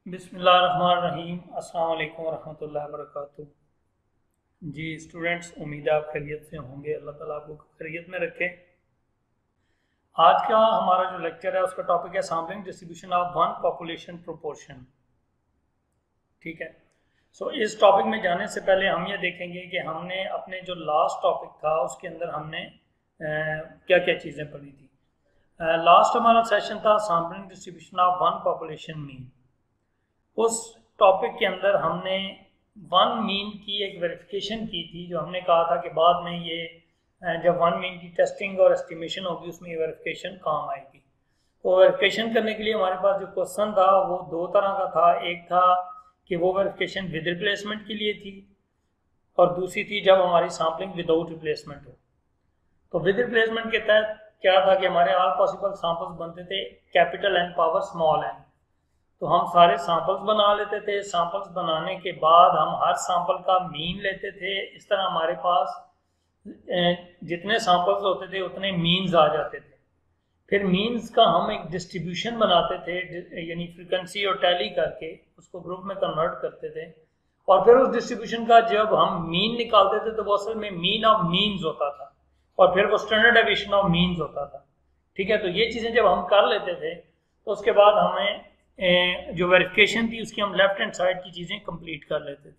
बिस्मिल्लाहिर्रहमानिर्रहीम। अस्सलाम वालेकुम वरहमतुल्लाहि वबरकातुहू। जी स्टूडेंट्स, उम्मीद है आप खैरियत से होंगे। अल्लाह ताला आपको खैरियत में रखे। आज का हमारा जो लेक्चर है उसका टॉपिक है sampling distribution of one population proportion. ठीक है। इस टॉपिक में जाने से पहले हम ये देखेंगे कि हमने अपने जो लास्ट टॉपिक था उसके अंदर हमने क्या क्या चीज़ें पढ़ी थी। लास्ट हमारा सेशन था sampling distribution of one population mean. उस टॉपिक के अंदर हमने वन मीन की एक वेरिफिकेशन की थी, जो हमने कहा था कि बाद में ये जब वन मीन की टेस्टिंग और एस्टिमेशन होगी उसमें ये वेरिफिकेशन काम आएगी। तो वेरिफिकेशन करने के लिए हमारे पास जो क्वेश्चन था वो दो तरह का था। एक था कि वो वेरिफिकेशन विद रिप्लेसमेंट के लिए थी और दूसरी थी जब हमारी सैम्पलिंग विदाउट रिप्लेसमेंट हो। तो विद रिप्लेसमेंट के तहत क्या था कि हमारे ऑल पॉसिबल सैंपल्स बनते थे capital N power small n. तो हम सारे सैंपल्स बना लेते थे। सैंपल्स बनाने के बाद हम हर सैंपल का मीन लेते थे। इस तरह हमारे पास जितने सैंपल्स होते थे उतने मीन्स आ जाते थे। फिर मीन्स का हम एक डिस्ट्रीब्यूशन बनाते थे, यानी फ्रीक्वेंसी और टैली करके उसको ग्रुप में कन्वर्ट करते थे। और फिर उस डिस्ट्रीब्यूशन का जब हम मीन निकालते थे तो वो असल में मीन ऑफ मीन्स होता था और फिर वो स्टैंडर्ड डेविएशन ऑफ मीन्स होता था। ठीक है। तो ये चीज़ें जब हम कर लेते थे तो उसके बाद हमें जो वेरिफिकेशन थी उसकी हम लेफ्ट हैंड साइड की चीज़ें कंप्लीट कर लेते थे।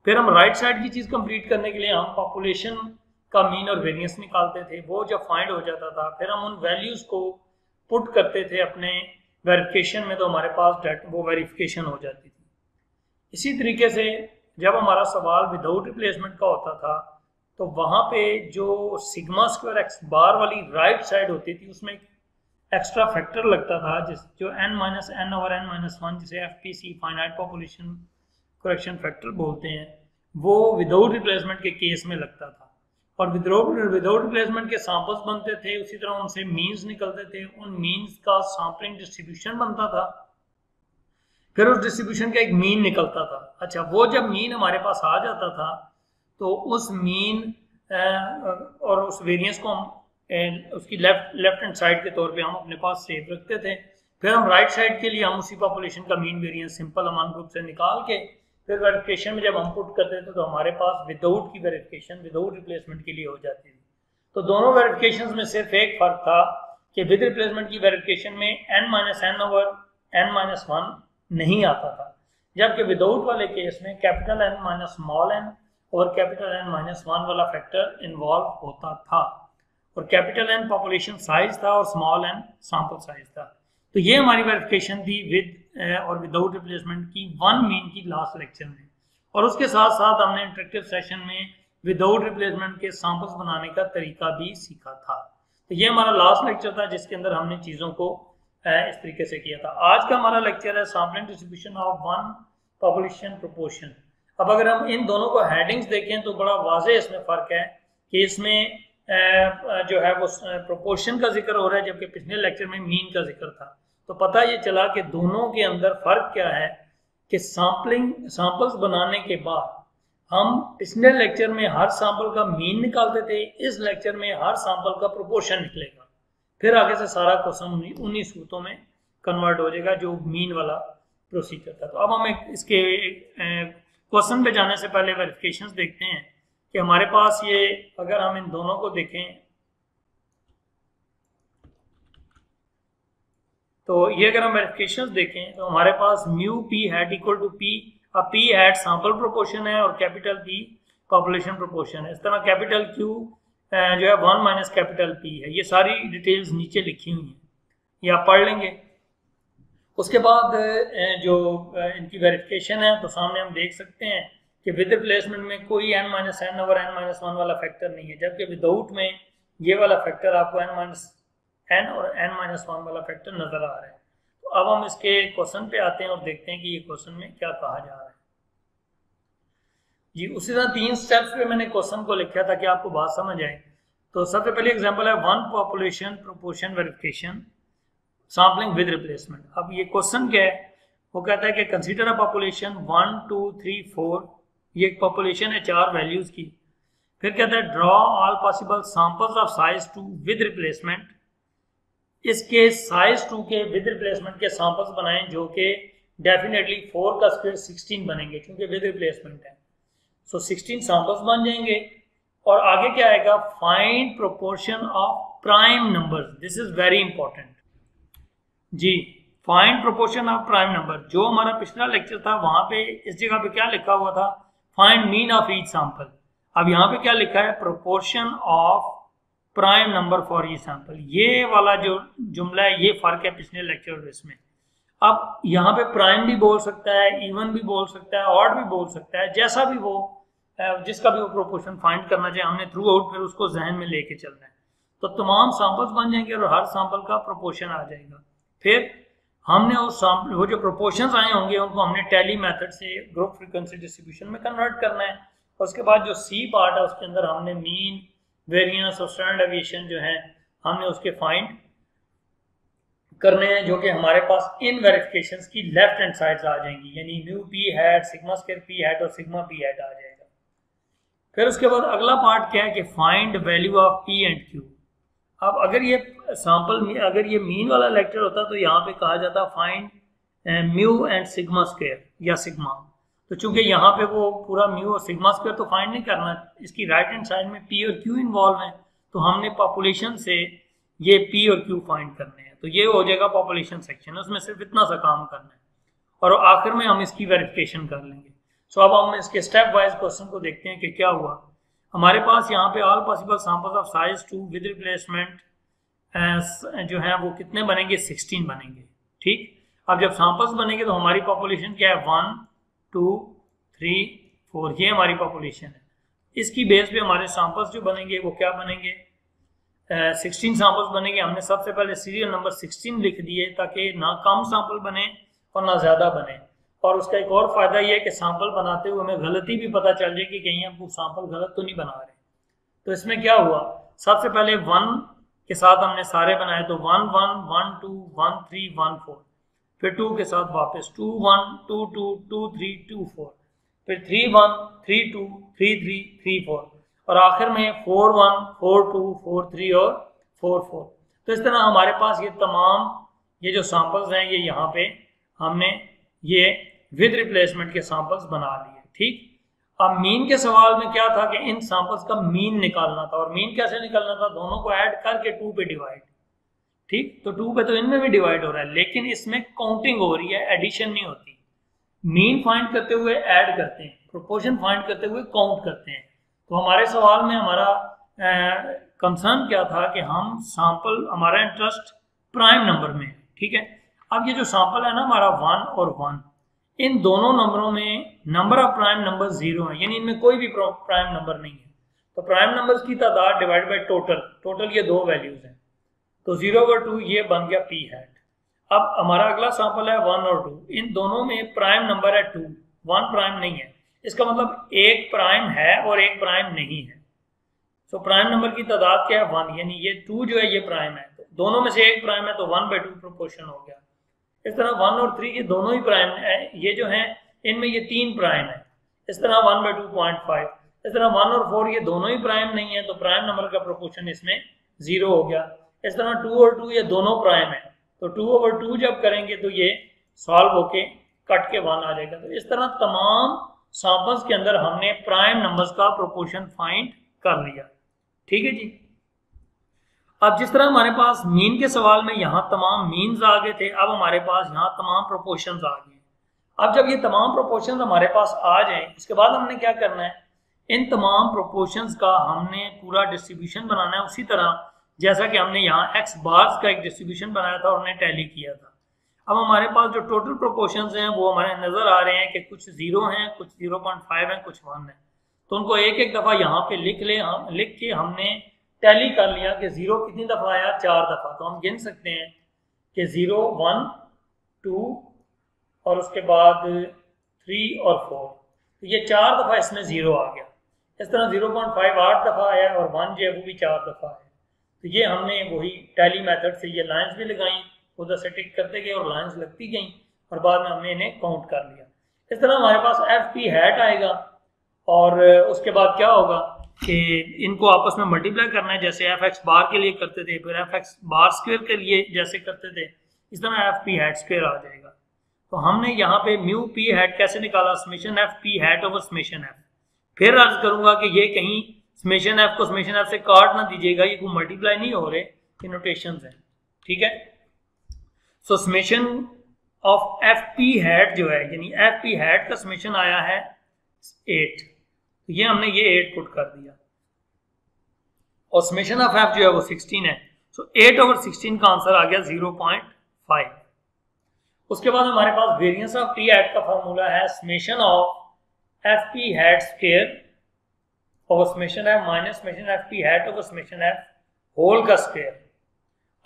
फिर हम राइट साइड की चीज़ कंप्लीट करने के लिए हम पॉपुलेशन का मीन और वेरिएंस निकालते थे। वो जब फाइंड हो जाता था फिर हम उन वैल्यूज़ को पुट करते थे अपने वेरिफिकेशन में, तो हमारे पास वो वेरिफिकेशन हो जाती थी। इसी तरीके से जब हमारा सवाल विदाउट रिप्लेसमेंट का होता था तो वहाँ पे जो सिग्मा स्क्वायर एक्स बार वाली राइट साइड होती थी उसमें एक्स्ट्रा फैक्टर लगता था जो n-n/n-1 जिसे FPC finite population correction factor बोलते हैं, वो विदाउट रिप्लेसमेंट के केस में लगता था। और विदाउट रिप्लेसमेंट के सैंपल्स बनते थे, उसी तरह उनसे मीन्स निकलते थे। उन मीन्स का सैम्पलिंग डिस्ट्रीब्यूशन बनता था, फिर उस डिस्ट्रीब्यूशन का एक मीन निकलता था। अच्छा, वो जब मीन हमारे पास आ जाता था तो उस मीन और उस वेरिएंस को हम उसकी लेफ्ट हैंड साइड के तौर पे हम अपने पास सेव रखते थे। फिर हम राइट साइड के लिए हम उसी पॉपुलेशन का मीन वेरिएंस सिंपल अमान ग्रुप से निकाल के फिर वेरिफिकेशन में जब हम पुट करते थे तो हमारे पास विदाउट की वेरिफिकेशन विदाउट रिप्लेसमेंट के लिए हो जाती थी। तो दोनों वेरिफिकेशन में सिर्फ एक फर्क था कि विद रिप्लेसमेंट की वेरिफिकेशन में n-n/n-1 नहीं आता था, जबकि विदाउट वाले केस में capital N minus small n और कैपिटल N-1 वाला फैक्टर इन्वॉल्व होता था। और कैपिटल N पॉपुलेशन साइज था और स्मॉल n सैंपल साइज था। तो ये हमारी वेरिफिकेशन थी विद और विदाउट रिप्लेसमेंट की वन मीन की लास्ट लेक्चर में। और उसके साथ साथ हमने इंटरेक्टिव सेशन में विदाउट रिप्लेसमेंट के सैंपल्स बनाने का तरीका भी सीखा था। तो ये हमारा लास्ट लेक्चर था जिसके अंदर हमने चीज़ों को इस तरीके से किया था। आज का हमारा लेक्चर है sampling distribution of one population proportion. अब अगर हम इन दोनों को हेडिंग्स देखें तो बड़ा वाज़ेह इसमें फ़र्क है कि इसमें जो है वो प्रोपोर्शन का जिक्र हो रहा है जबकि पिछले लेक्चर में मीन का जिक्र था। तो पता ये चला कि दोनों के अंदर फ़र्क क्या है कि सैंपल्स बनाने के बाद हम पिछले लेक्चर में हर सैंपल का मीन निकालते थे, इस लेक्चर में हर सैंपल का प्रोपोर्शन निकलेगा। फिर आगे से सारा क्वेश्चन उन्हीं सूत्रों में कन्वर्ट हो जाएगा जो मीन वाला प्रोसीजर था। तो अब हम इसके क्वेश्चन पे जाने से पहले वेरिफिकेशंस देखते हैं कि हमारे पास ये, अगर हम इन दोनों को देखें तो ये अगर हम वेरिफिकेशंस देखें तो हमारे पास mu p hat equal to p. अब पी हैट सैंपल प्रोपोर्शन है और कैपिटल पी पॉपुलेशन प्रोपोर्शन है। इस तरह कैपिटल क्यू जो है 1 माइनस कैपिटल पी है। ये सारी डिटेल्स नीचे लिखी हुई हैं, ये आप पढ़ लेंगे। उसके बाद जो इनकी वेरिफिकेशन है तो सामने हम देख सकते हैं कि विद रिप्लेसमेंट में कोई n-n/n-1 वाला फैक्टर नहीं है, जबकि विदाउट में ये वाला फैक्टर आपको n और n-1 वाला फैक्टर नजर आ रहा है। तो अब हम इसके क्वेश्चन पे आते हैं और देखते हैं कि ये क्वेश्चन में क्या कहा जा रहा है। जी, उसी तरह 3 स्टेप्स पे मैंने क्वेश्चन को लिखा था कि आपको बात समझ आए। तो सबसे पहले एग्जांपल है one population proportion verification sampling with replacement. अब ये क्वेश्चन क्या है, वो कहता है कि कंसीडर अ पॉपुलेशन 1 2 3 4। ये एक पॉपुलेशन है 4 वैल्यूज की। फिर कहता है draw all possible samples of size 2 with replacement. इसके साइज 2 के विद रिप्लेसमेंट के सैंपल्स बनाएं जो कि डेफिनेटली 4 का स्क्वायर 16 बनेंगे क्योंकि विद रिप्लेसमेंट है। सो 16 सैंपल्स बन जाएंगे। और आगे क्या आएगा, find proportion of prime numbers. This is very important जी। Find proportion of prime number, जो हमारा पिछला लेक्चर था वहां पे इस जगह पे क्या लिखा हुआ था, find mean of each sample. अब यहाँ पे क्या लिखा है, proportion of prime number for each sample. ये वाला जो जुमला है ये फर्क है पिछले लेक्चर और इसमें। अब यहाँ पे प्राइम भी बोल सकता है, इवन भी बोल सकता है, ऑड भी बोल सकता है, जैसा भी वो जिसका भी वो प्रोपोर्शन फाइंड करना चाहिए, हमने थ्रू आउट फिर उसको जहन में लेके चलना है। तो तमाम सैंपल्स बन जाएंगे और हर सैंपल का प्रोपोर्शन आ जाएगा। फिर हमने वो जो प्रोपोर्शंस आए होंगे उनको हमने टैली मेथड से ग्रुप फ्रीक्वेंसी डिस्ट्रीब्यूशन में कन्वर्ट करना है। और उसके बाद जो सी पार्ट है उसके अंदर हमने मीन, वेरिएंस और स्टैंडर्ड डेविएशन जो है हमने उसके फाइंड करने हैं, जो कि हमारे पास इन वेरिफिकेशंस की लेफ्ट हैंड साइड आ जाएंगी, यानी mu p hat, sigma square P hat और सिग्मा पी हैट आ जाएगा। फिर उसके बाद अगला पार्ट क्या है कि find value of P and Q. अब अगर ये सैंपल, अगर ये मीन वाला लेक्चर होता तो यहाँ पे कहा जाता find mu and sigma square या सिग्मा। तो चूंकि यहाँ पे वो पूरा म्यू और सिग्मा स्क्वायर तो फाइंड नहीं करना, इसकी राइट हैंड साइड में पी और क्यू इन्वॉल्व है, तो हमने पॉपुलेशन से ये पी और क्यू फाइंड करने हैं। तो ये हो जाएगा पॉपुलेशन सेक्शन, उसमें सिर्फ इतना सा काम करना है और आखिर में हम इसकी वेरिफिकेशन कर लेंगे। सो अब हम इसके स्टेप वाइज क्वेश्चन को देखते हैं कि क्या हुआ। हमारे पास यहाँ पे all possible samples of size 2 with replacement जो है वो कितने बनेंगे, 16 बनेंगे। ठीक, अब जब सैंपल्स बनेंगे तो हमारी पॉपुलेशन क्या है, 1 2 3 4, ये हमारी पॉपुलेशन है। इसकी बेस पे हमारे सैंपल्स जो बनेंगे वो क्या बनेंगे, 16 सैंपल्स बनेंगे। हमने सबसे पहले सीरियल नंबर 16 लिख दिए ताकि ना कम सैंपल बने और ना ज़्यादा बने। और उसका एक और फायदा ये है कि सैंपल बनाते हुए हमें गलती भी पता चल जाए कि कहीं हम वो सैंपल गलत तो नहीं बना रहे। तो इसमें क्या हुआ, सबसे पहले 1 के साथ हमने सारे बनाए, तो 1 1 1 2 1 3 1 4, फिर 2 के साथ वापस 2 1 2 2 2 3 2 4, फिर 3 1 3 2 3 3 3 4 और आखिर में 4 1 4 2 4 3 और 4 4। तो इस तरह हमारे पास ये तमाम ये जो सैंपल्स हैं ये यहाँ पे हमने ये विद रिप्लेसमेंट के सैंपल्स बना लिए। ठीक, अब मीन के सवाल में क्या था कि इन सैंपल्स का मीन निकालना था, और मीन कैसे निकालना था, दोनों को ऐड करके 2 पे डिवाइड। ठीक, तो 2 पे तो इनमें भी डिवाइड हो रहा है, लेकिन इसमें काउंटिंग हो रही है, एडिशन नहीं होती। मीन फाइंड करते हुए ऐड करते हैं, प्रोपोर्शन फाइंड करते हुए काउंट करते हैं। तो हमारे सवाल में हमारा कंसर्न क्या था कि हम सैंपल, हमारा इंटरेस्ट प्राइम नंबर में। ठीक है, अब ये जो सैंपल है ना हमारा 1 और 1, इन दोनों नंबरों में नंबर ऑफ प्राइम नंबर 0 है, यानी इनमें कोई भी प्राइम नंबर नहीं है। तो प्राइम नंबर्स की तादाद डिवाइड बाय टोटल, टोटल ये 2 वैल्यूज हैं, तो 0 और 2 ये बन गया पी हैट। अब हमारा अगला सैंपल है 1 और 2, इन दोनों में प्राइम नंबर है 2, 1 प्राइम नहीं है। इसका मतलब एक प्राइम है और एक प्राइम नहीं है। सो प्राइम नंबर की तादाद क्या है, 1, यानी ये 2 जो है ये प्राइम है, तो दोनों में से एक प्राइम है तो 1/2 प्रोपोर्शन हो गया। इस तरह 1 और 3 ये दोनों ही प्राइम है, ये जो है इनमें ये 3 प्राइम है, इस तरह 1/2.5। इस तरह 1 और 4 ये दोनों ही प्राइम नहीं है, तो प्राइम नंबर का प्रोपोर्शन इसमें 0 हो गया। इस तरह 2 और 2 ये दोनों प्राइम है, तो 2/2 जब करेंगे तो ये सॉल्व होके कट के 1 आ जाएगा। तो इस तरह तमाम सैंपल्स के अंदर हमने प्राइम नंबर्स का प्रोपोर्शन फाइंड कर लिया। ठीक है जी। अब जिस तरह हमारे पास मीन के सवाल में यहाँ तमाम मीन्स आ गए थे, अब हमारे पास यहाँ तमाम प्रोपोर्शंस आ गए। अब जब ये तमाम प्रोपोर्शंस हमारे पास आ जाएं, इसके बाद हमने क्या करना है, इन तमाम प्रोपोर्शंस का हमने पूरा डिस्ट्रीब्यूशन बनाना है, उसी तरह जैसा कि हमने यहाँ एक्स बार्स का एक डिस्ट्रीब्यूशन बनाया था और हमने टैली किया था। अब हमारे पास जो टोटल प्रोपोर्शंस हैं वो हमारे नज़र आ रहे हैं कि कुछ 0 हैं, कुछ 0.5 हैं, कुछ 1 है। तो उनको एक एक दफ़ा यहाँ पे लिख के हमने टैली कर लिया कि 0 कितनी दफ़ा आया, 4 दफ़ा। तो हम गिन सकते हैं कि 0 1 2 और उसके बाद 3 और 4, तो ये 4 दफ़ा इसमें 0 आ गया। इस तरह 0.5 8 दफ़ा आया और 1 जो है वो भी 4 दफ़ा आया। तो ये हमने वही टैली मेथड से ये लाइंस भी लगाई, उधर से टिक करते गए और लाइंस लगती गई और बाद में हमने इन्हें काउंट कर लिया। इस तरह हमारे पास एफ पी हैट आएगा और उसके बाद क्या होगा कि इनको आपस में मल्टीप्लाई करना है, जैसे एफ एक्स बार के लिए करते थे, फिर एफ एक्स बार स्क्वायर के लिए जैसे करते थे, इस तरह एफ पी हैट स्क्वायर आ जाएगा। तो हमने यहाँ पे म्यू पी हैट कैसे निकाला, summation f p hat over summation F. फिर अर्ज करूंगा कि ये कहीं समेशन एफ को समेशन एफ से काट ना दीजिएगा, ये कोई मल्टीप्लाई नहीं हो रहे, ये नोटेशंस हैं, ठीक है। सो summation of f p hat जो है, यानी एफ पी हैट का समेशन आया है 8, तो ये हमने ये 8 पुट कर दिया, और समेशन ऑफ एफ जो है वो 16 है। सो 8 ओवर 16 का आंसर आ गया 0.5। उसके बाद हमारे पास वेरिएंस ऑफ पी हैट का फॉर्मूला है summation of f p hat square over summation f minus summation f p hat over summation f whole का स्क्वायर।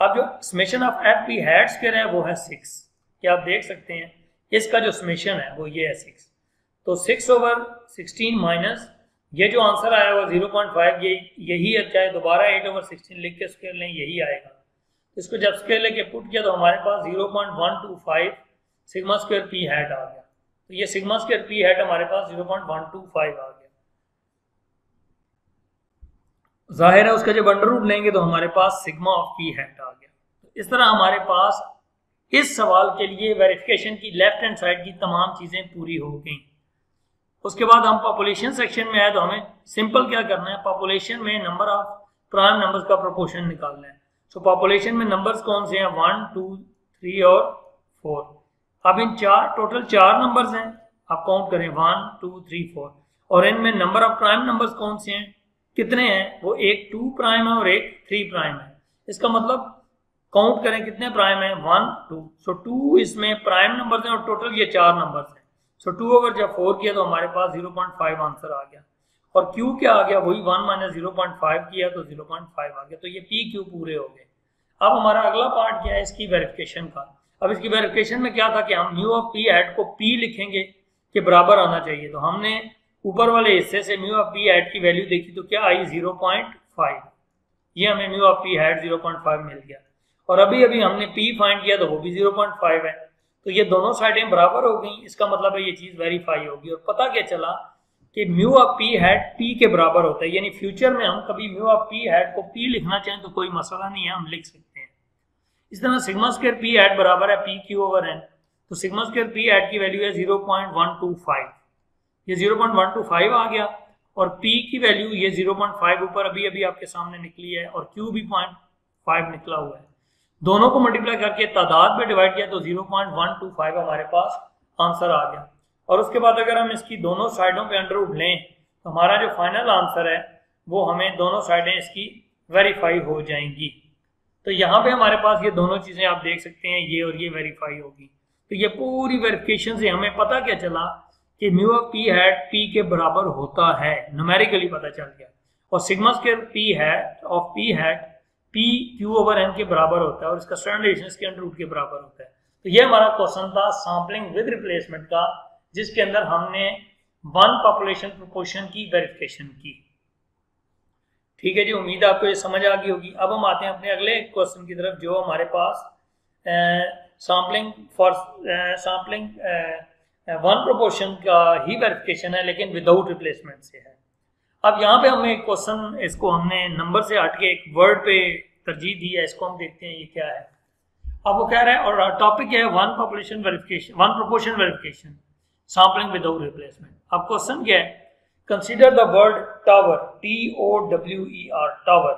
अब जो summation of f p hat square है वो है 6, क्या आप देख सकते हैं, इसका जो समेशन है वो ये है 6, तो 6 ओवर 16 माइनस ये जो आंसर आया वो 0.5, यही है, चाहे दोबारा 8 ओवर 16 लिख के स्क्वायर लें यही आएगा। इसको जब स्क्वायर लेके पुट किया तो हमारे पास 0.125 सिग्मा स्क्वायर पी हैट आ गया, तो ये सिग्मा स्क्वायर पी हैट हमारे पास 0.125 आ गया। जाहिर है उसका जब अंडर रूट लेंगे तो हमारे पास सिग्मा ऑफ पी हैट आ गया। तो इस तरह हमारे पास इस सवाल के लिए वेरिफिकेशन की लेफ्ट हैंड साइड की तमाम चीजें पूरी हो गई। उसके बाद हम पॉपुलेशन सेक्शन में आए तो हमें सिंपल क्या करना है, पॉपुलेशन में नंबर ऑफ प्राइम नंबर्स का प्रोपोर्शन निकालना है। सो पॉपुलेशन में नंबर्स कौन से हैं, 1 2 3 और 4। अब इन टोटल 4 नंबर्स हैं, आप काउंट करें 1 2 3 4, और इनमें नंबर ऑफ प्राइम नंबर्स कौन से हैं, कितने हैं, वो एक 2 प्राइम है और एक 3 प्राइम है। इसका मतलब काउंट करें कितने प्राइम है, 1 2, सो 2 इसमें प्राइम नंबर्स हैं और टोटल ये 4 नंबर्स हैं। सो 2 ओवर जब 4 किया तो हमारे पास 0.5 आंसर आ गया, और Q क्या आ गया, वही 1 माइनस 0.5 किया तो 0.5 आ गया, तो ये P Q पूरे हो गए। अब हमारा अगला पार्ट क्या है, इसकी वेरिफिकेशन का। अब इसकी वेरिफिकेशन में क्या था कि हम म्यू ऑफ P हैट को P लिखेंगे कि बराबर आना चाहिए, तो हमने ऊपर वाले हिस्से से म्यू ऑफ P हैट की वैल्यू देखी तो क्या आई 0.5, ये हमें म्यू ऑफ P हैट 0.5 मिल गया, और अभी अभी हमने P फाइंड किया तो वो भी 0.5 है, तो ये दोनों साइडें बराबर हो गई। इसका मतलब है ये चीज वेरीफाई होगी, और पता क्या चला कि mu of P hat P के बराबर होता है, यानी फ्यूचर में हम कभी म्यू ऑफ P हैट को P लिखना चाहें तो कोई मसला नहीं है, हम लिख सकते हैं। इस तरह सिग्मा स्क्वायर P हैट बराबर है P Q ओवर N, तो सिग्मा स्क्वायर P हैट की वैल्यू है 0.125, ये 0.125 आ गया, और P की वैल्यू ये 0.5 ऊपर अभी अभी आपके सामने निकली है, और Q भी 0.5 निकला हुआ है। दोनों को मल्टीप्लाई करके तादाद में डिवाइड किया तो 0.125 हमारे पास आंसर आ गया। और उसके बाद अगर हम इसकी दोनों साइडों पे अंडर रूट लें तो हमारा जो फाइनल आंसर है वो हमें दोनों साइडें इसकी वेरीफाई हो जाएंगी। तो यहाँ पे हमारे पास ये दोनों चीजें आप देख सकते हैं, ये और ये वेरीफाई होगी। तो ये पूरी वेरिफिकेशन से हमें पता क्या चला कि mu of P hat P के बराबर होता है, न्यूमेरिकली पता चल गया, और sigma square P hat off P hat P Q over N के बराबर होता है, और इसका स्टैंडर्ड डेविएशन इसके अंडर रूट के बराबर होता है। तो ये हमारा क्वेश्चन था सैंपलिंग विद रिप्लेसमेंट का, जिसके अंदर हमने वन पॉपुलेशन प्रोपोर्शन की वेरिफिकेशन की। ठीक है जी, उम्मीद आपको ये समझ आ गई होगी। अब हम आते हैं अपने अगले क्वेश्चन की तरफ, जो हमारे पास सैम्पलिंग वन प्रोपोर्शन का ही वेरिफिकेशन है, लेकिन विदाउट रिप्लेसमेंट से है। अब यहाँ पे हमें एक क्वेश्चन, इसको हमने नंबर से हट के एक वर्ड पे तरजीह दी है, इसको हम देखते हैं ये क्या है। अब वो कह रहा है, और टॉपिक है one population verification, one proportion verification sampling without replacement. अब क्वेश्चन क्या है, consider the word tower, TOWER, tower,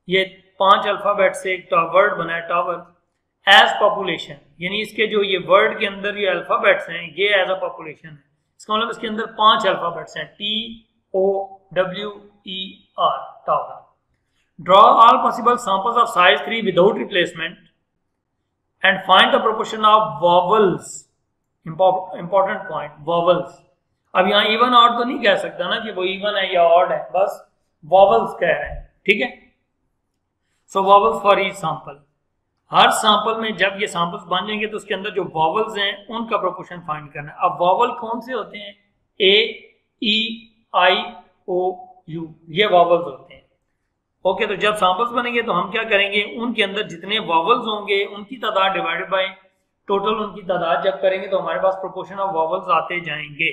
ये 5 अल्फाबेट से एक वर्ड बना है टावर, एज पॉपुलेशन, यानी इसके जो ये वर्ड के अंदर ये अल्फाबेट्स हैं ये एज अ पॉपुलेशन है। इसका मतलब इसके अंदर 5 अल्फाबेट्स हैं, TOWER, tower. Draw all possible samples of size 3 without replacement and find the proportion of vowels. Important point, vowels. अब यहाँ इवन ऑड तो नहीं कह सकता ना कि वो इवन है या ऑड है, बस वॉवल्स कह रहे हैं, ठीक है। So vowels for each sample, हर सैंपल में जब ये सैंपल्स बन जाएंगे तो उसके अंदर जो वॉवल्स हैं उनका प्रोपोर्शन फाइंड करना है। अब वॉवल कौन से होते हैं, A-E-I-O-U, ये वॉवल्स होते हैं। ओके, तो जब सैंपल्स बनेंगे तो हम क्या करेंगे, उनके अंदर जितने वॉवल्स होंगे उनकी तादाद डिवाइडेड बाय टोटल उनकी तादाद जब करेंगे तो हमारे पास प्रोपोर्शन ऑफ वॉवल्स आते जाएंगे।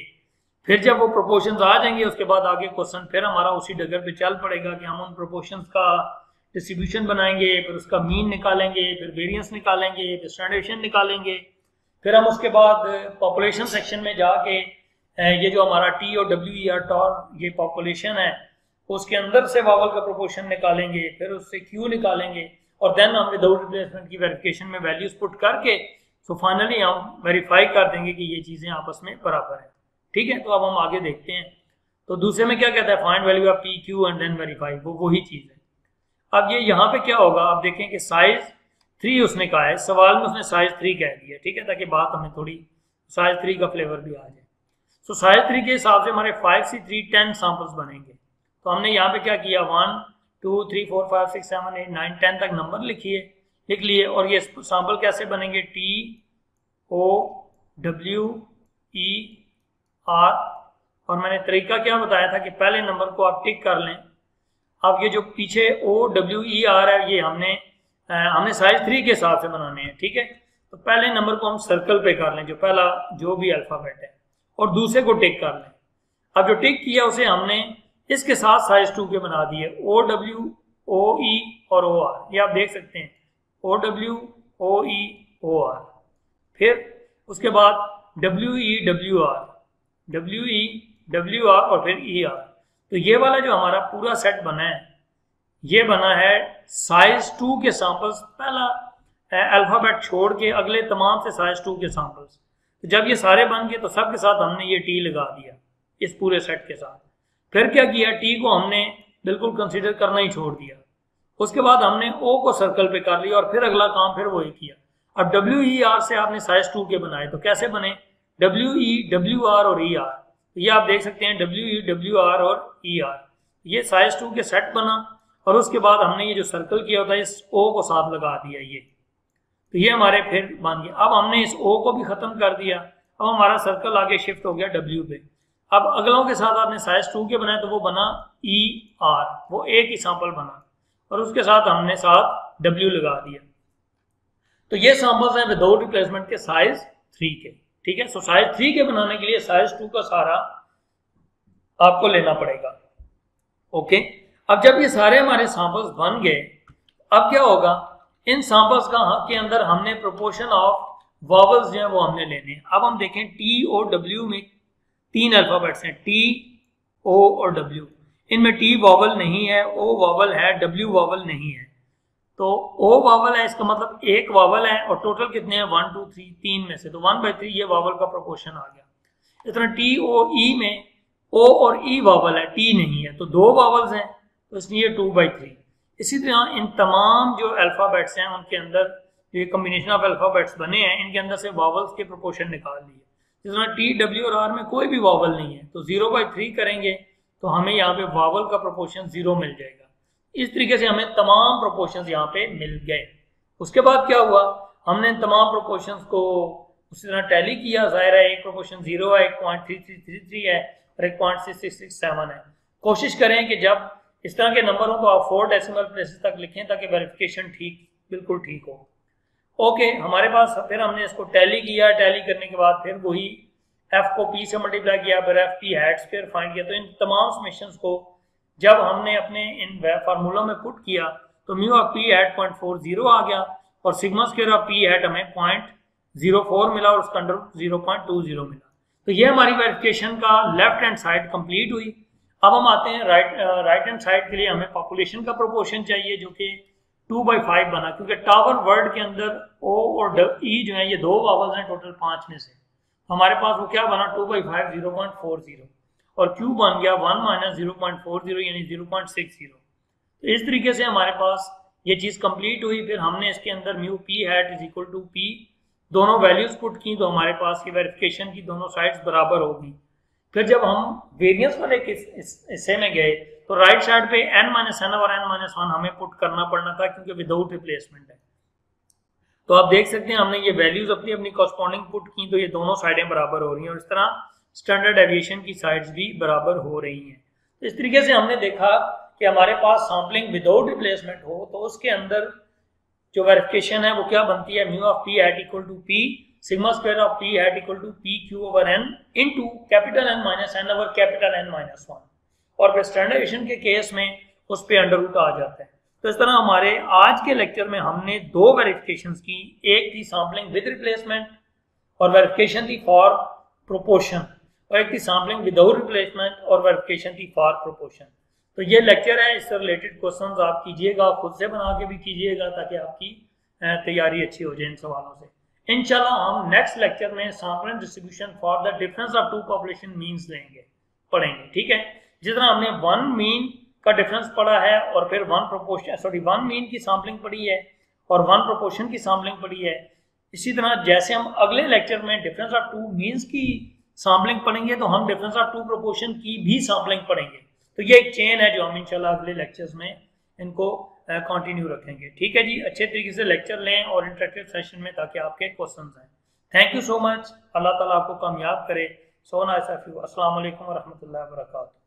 फिर जब वो प्रोपोर्शंस आ जाएंगे उसके बाद आगे क्वेश्चन फिर हमारा उसी डगर पे चल पड़ेगा कि हम उन प्रोपोर्शंस का डिस्ट्रीब्यूशन बनाएंगे, फिर उसका मीन निकालेंगे, फिर वेरिएंस निकालेंगे, फिर स्टैंडर्ड डेविएशन निकालेंगे, फिर हम उसके बाद पॉपुलेशन सेक्शन में जाके ये जो हमारा टी और डब्ल्यू ई आर टॉर ये पॉपुलेशन है उसके अंदर से वावल का प्रोपोर्शन निकालेंगे, फिर उससे क्यू निकालेंगे और देन हम विदाउट रिप्लेसमेंट की वेरिफिकेशन में वैल्यूज पुट करके सो फाइनली हम वेरीफाई कर देंगे कि ये चीज़ें आपस में बराबर है। ठीक है, तो अब हम आगे देखते हैं। तो दूसरे में क्या कहता है, find value of p q and then verify, वो वही चीज़ है। अब ये यहाँ पे क्या होगा, आप देखें कि साइज 3 उसने कहा है, सवाल में उसने साइज 3 कह दिया। ठीक है, ताकि बात हमें थोड़ी साइज 3 का फ्लेवर भी आ जाए। सो साइज 3 के हिसाब से हमारे 5 से 3 10 सैंपल्स बनेंगे। तो हमने यहाँ पे क्या किया, 1 2 3 4 5 6 7 8 9 10 तक नंबर लिख लिए और ये सैंपल कैसे बनेंगे, T O W E R, और मैंने तरीका क्या बताया था कि पहले नंबर को आप टिक कर लें। अब ये जो पीछे ओ डब्ल्यू ई आर है ये हमने साइज 3 के हिसाब से बनाने हैं। ठीक है, तो पहले नंबर को हम सर्कल पे कर लें, जो पहला जो भी अल्फाबेट है, और दूसरे को टिक कर लें। अब जो टिक किया उसे हमने इसके साथ साइज 2 के बना दिए, ओ डब्ल्यू ओ ई और ओ आर, ये आप देख सकते हैं, ओ डब्ल्यू ओ ई ओ आर। फिर उसके बाद डब्ल्यू ई डब्ल्यू आर और फिर ई आर। तो ये वाला जो हमारा पूरा सेट बना है ये बना है साइज 2 के सैंपल्स, पहला अल्फाबेट छोड़ के अगले तमाम से साइज 2 के सैंपल्स। तो जब ये सारे बन गए तो सब के साथ हमने ये टी लगा दिया इस पूरे सेट के साथ। फिर क्या किया, टी को हमने बिल्कुल कंसीडर करना ही छोड़ दिया। उसके बाद हमने ओ को सर्कल पे कर लिया और फिर अगला काम फिर वही किया। अब डब्ल्यू ई आर से आपने साइज 2 के बनाए, तो कैसे बने, डब्ल्यू ई डब्ल्यू आर और ई आर। तो ये आप देख सकते हैं डब्ल्यू ई डब्ल्यू आर और ई आर, ये साइज 2 के सेट बना। और उसके बाद हमने ये जो सर्कल किया होता है इस ओ को साथ लगा दिया ये, तो ये हमारे फिर बन गया। अब हमने इस ओ को भी खत्म कर दिया, अब हमारा सर्कल आगे शिफ्ट हो गया डब्ल्यू पे। अब अगलों के साथ आपने साइज 2 के बनाए तो वो बना ई आर, वो एक ही सैंपल बना और उसके साथ हमने साथ डब्ल्यू लगा दिया। तो ये सैंपल्स हैं विदाउट रिप्लेसमेंट के साइज 3 के। ठीक है, सो साइज 3 के बनाने के लिए साइज 2 का सारा आपको लेना पड़ेगा। ओके, अब जब ये सारे हमारे सैंपल्स बन गए, अब क्या होगा, इन सैंपल्स के अंदर हमने प्रोपोर्शन ऑफ वॉवल्स जो है वो हमने लेने हैं। अब हम देखें टी ओ डब्ल्यू में 3 अल्फाबेट्स हैं, टी ओ और डब्ल्यू। इनमें टी वॉवल नहीं है, ओ वॉवल है, डब्ल्यू वॉवल नहीं है। तो ओ वॉवल है, इसका मतलब एक वॉवल है और टोटल कितने हैं 1 2 3, 3 में से, तो 1/3 ये वॉवल का प्रोपोर्शन आ गया। इस तरह टी ओ ई में ओ और ई वॉवल है, टी नहीं है, तो 2 वॉवल्स हैं, तो इसलिए 2/3। इसी तरह इन तमाम जो अल्फाबेट्स हैं उनके अंदर ये कम्बिनेशन ऑफ अल्फाबेट्स बने हैं, इनके अंदर से वॉवल्स के प्रोपोर्शन निकाल लिए। जिस तरह टी डब्ल्यू और आर में कोई भी वॉवल नहीं है, तो 0/3 करेंगे तो हमें यहाँ पे वॉवल का प्रोपोर्शन 0 मिल जाएगा। इस तरीके से हमें तमाम प्रोपोर्शंस यहाँ पे मिल गए। उसके बाद क्या हुआ, हमने तमाम प्रोपोर्शंस को उसी तरह टैली किया। जाहिर है एक प्रोपोर्शन 0 है, 1.3333 है और 1.6667 है। कोशिश करें कि जब इस तरह के नंबर हो तो आप 4 डेसिमल प्लेसेस तक लिखें ताकि वेरिफिकेशन बिल्कुल ठीक हो। ओके, हमारे पास फिर हमने इसको टैली किया, टैली करने के बाद फिर वही एफ को पी से मल्टीप्लाई किया, फिर एफ पी हैट्स फिर फाइंड किया। तो इन तमाम समेशंस को जब हमने अपने इन फार्मूलों में पुट किया तो म्यू ऑफ पी हैट 0.40 आ गया और sigma square of p hat हमें 0.04 मिला और उसका अंडर 0.20 मिला। तो ये हमारी वेरिफिकेशन का लेफ्ट हैंड साइड कंप्लीट हुई। अब हम आते हैं राइट हैंड साइड के लिए। हमें पॉपुलेशन का प्रोपोर्शन चाहिए जो कि 2/5 बना, क्योंकि टावर वर्ड के अंदर ओ और ई जो है ये 2 वॉवल्स हैं टोटल 5 में से। हमारे पास वो क्या बना 2/5 0.40 और क्यू बन गया 1 - 0.40 यानी 0.60। तो इस तरीके से हमारे पास ये चीज़ कंप्लीट हुई। फिर हमने इसके अंदर mu p hat is equal to p दोनों वैल्यूज पुट की, तो हमारे पास ये वेरिफिकेशन की दोनों साइड्स बराबर होगी। फिर जब हम वेरिएंस वाले हिस्से में गए तो राइट साइड पे n - n और n - 1 हमें पुट करना पड़ना था क्योंकि विदाउट रिप्लेसमेंट है। तो आप देख सकते हैं हमने ये वैल्यूज अपनी अपनी कॉरस्पॉन्डिंग पुट की, तो ये दोनों साइडें बराबर हो रही हैं और इस तरह स्टैंडर्ड डेविएशन की साइड्स भी बराबर हो रही हैं। तो इस तरीके से हमने देखा कि हमारे पास सैम्पलिंग विदाउट रिप्लेसमेंट हो तो उसके अंदर जो वेरिफिकेशन है वो क्या बनती है, mu of p hat equal to p sigma square of p hat equal to p q over n into capital N - n over capital N - 1 और फिर स्टैंडर्डाइजेशन के केस में उस पे अंडर रूट आ जाता है। तो इस तरह हमारे आज के लेक्चर में हमने 2 वेरिफिकेशंस की, एक थी सैम्पलिंग विद रिप्लेसमेंट और वेरिफिकेशन थी फॉर प्रोपोर्शन, और एक थी सैम्पलिंग विदाउट रिप्लेसमेंट और वेरिफिकेशन थी फॉर प्रोपोर्शन। तो ये लेक्चर है, इससे रिलेटेड क्वेश्चंस आप कीजिएगा, खुद से बना के भी कीजिएगा ताकि आपकी तैयारी अच्छी हो जाए इन सवालों से। इंशाल्लाह हम नेक्स्ट लेक्चर में sample distribution for the difference of two population means पढ़ेंगे। ठीक है, जिस तरह हमने वन मीन का डिफरेंस पढ़ा है और फिर वन मीन की सैम्पलिंग पढ़ी है और वन प्रोपोर्शन की सैम्पलिंग पढ़ी है, इसी तरह जैसे हम अगले लेक्चर में डिफरेंस ऑफ टू मीन्स की सैम्पलिंग पढ़ेंगे तो हम डिफरेंस ऑफ टू प्रोपोर्शन की भी सैम्पलिंग पढ़ेंगे। तो ये एक चेन है जो हम इंशाल्लाह अगले लेक्चर्स में इनको कंटिन्यू रखेंगे। ठीक है जी, अच्छे तरीके से लेक्चर लें और इंटरेक्टिव सेशन में ताकि आपके क्वेश्चंस आए। थैंक यू सो मच, अल्लाह ताला आपको कामयाब करे। So nice of you. अस्सलाम वालेकुम व रहमतुल्लाहि व बरकातहू।